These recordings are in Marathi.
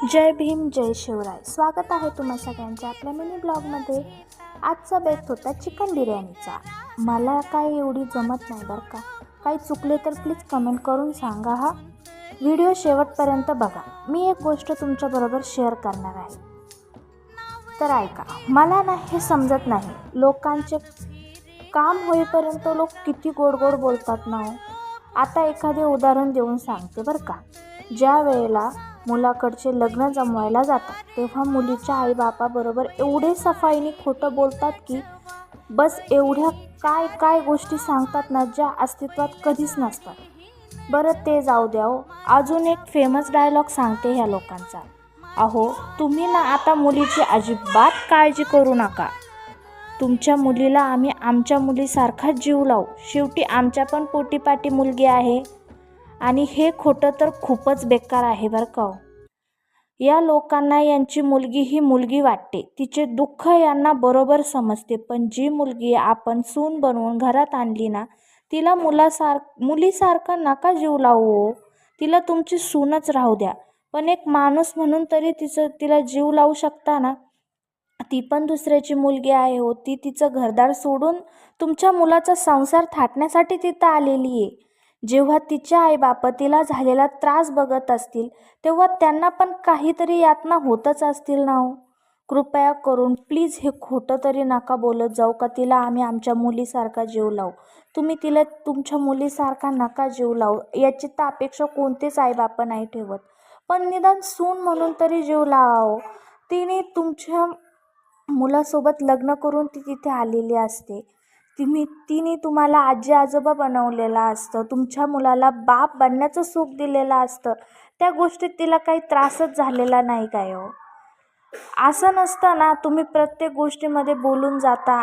जय भीम जय शिवराय. स्वागत आहे तुम्हा सगळ्यांच्या आपल्या मिनी ब्लॉगमध्ये. आजचा बेत होता चिकन बिर्याणीचा. मला काय एवढी जमत नाही बरं का. काही चुकले तर प्लीज कमेंट करून सांगा. हा व्हिडिओ शेवटपर्यंत बघा. मी एक गोष्ट तुमच्याबरोबर शेअर करणार आहे, तर ऐका. मला ना हे समजत नाही, लोकांचे काम होईपर्यंत लोक किती गोड गोड बोलतात ना हो. आता एखादे उदाहरण देऊन सांगते बरं का. ज्या वेळेला मुलाकडचे लग्न जमवायला जातात तेव्हा मुलीच्या आईबापाबरोबर एवढे सफाईने खोटं बोलतात की बस. एवढ्या काय काय गोष्टी सांगतात ना ज्या अस्तित्वात कधीच नसतात. बरं ते जाऊ द्या हो. अजून एक फेमस डायलॉग सांगते ह्या लोकांचा. अहो तुम्ही ना आता मुलीची अजिबात काळजी करू नका. तुमच्या मुलीला आम्ही आमच्या मुलीसारखाच जीव लावू. शेवटी आमच्या पण पोटीपाटी मुलगी आहे. आणि हे खोटं तर खूपच बेकार आहे बरं का. या लोकांना यांची मुलगी ही मुलगी वाटते. तिचे दुःख यांना बरोबर समजते. पण जी मुलगी आपण सून बनवून घरात आणली ना, तिला मुलीसारखं नका जीव लावू. तिला तुमची सूनच राहू द्या. पण एक माणूस म्हणून तरी तिला जीव लावू शकता ना. ती पण दुसऱ्याची मुलगी आहे हो. ती तिचं घरदार सोडून तुमच्या मुलाचा संसार थाटण्यासाठी तिथं आलेली आहे. जेव्हा तिच्या आईबाप तिला झालेला त्रास बघत असतील तेव्हा त्यांना पण काहीतरी यातना होतच असतील ना हो. कृपया करून प्लीज हे खोटं तरी नका बोलत जाऊ का तिला आम्ही आमच्या मुलीसारखा जीव लावू. तुम्ही तिला तुमच्या मुलीसारखा नका जीव लावू. याची तर अपेक्षा कोणतेच आईबाप नाही ठेवत. पण निदान सून म्हणून तरी जीव लावा. तिने तुमच्या मुलासोबत लग्न करून ती तिथे आलेली असते. तिने तुम्हाला आजी आजोबा बनवलेला असतं. तुमच्या मुलाला बाप बनण्याचं सुख दिलेलं असतं. त्या गोष्टीत तिला काही त्रासच झालेला नाही काय हो. असं नसतं ना. तुम्ही प्रत्येक गोष्टीमध्ये बोलून जाता,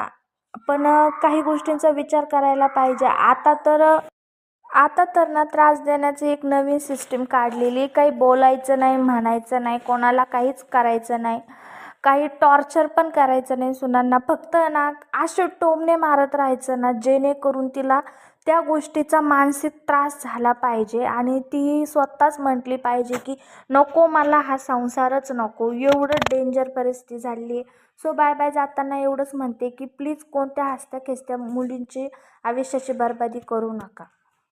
पण काही गोष्टींचा विचार करायला पाहिजे. आता तर ना त्रास देण्याची एक नवीन सिस्टीम काढलेली. काही बोलायचं नाही, म्हणायचं नाही, कोणाला काहीच करायचं नाही, काही टॉर्चर पण करायचं नाही सुनांना. फक्त ना असे टोमणे मारत राहायचं ना, जेणेकरून तिला त्या गोष्टीचा मानसिक त्रास झाला पाहिजे आणि ती स्वतःच म्हटली पाहिजे की नको, मला हा संसारच नको. एवढं डेंजर परिस्थिती झाली आहे. So bye bye. जाताना एवढंच म्हणते की प्लीज कोणत्या हसत्या खेचत्या मुलींची आयुष्याची बरबादी करू नका.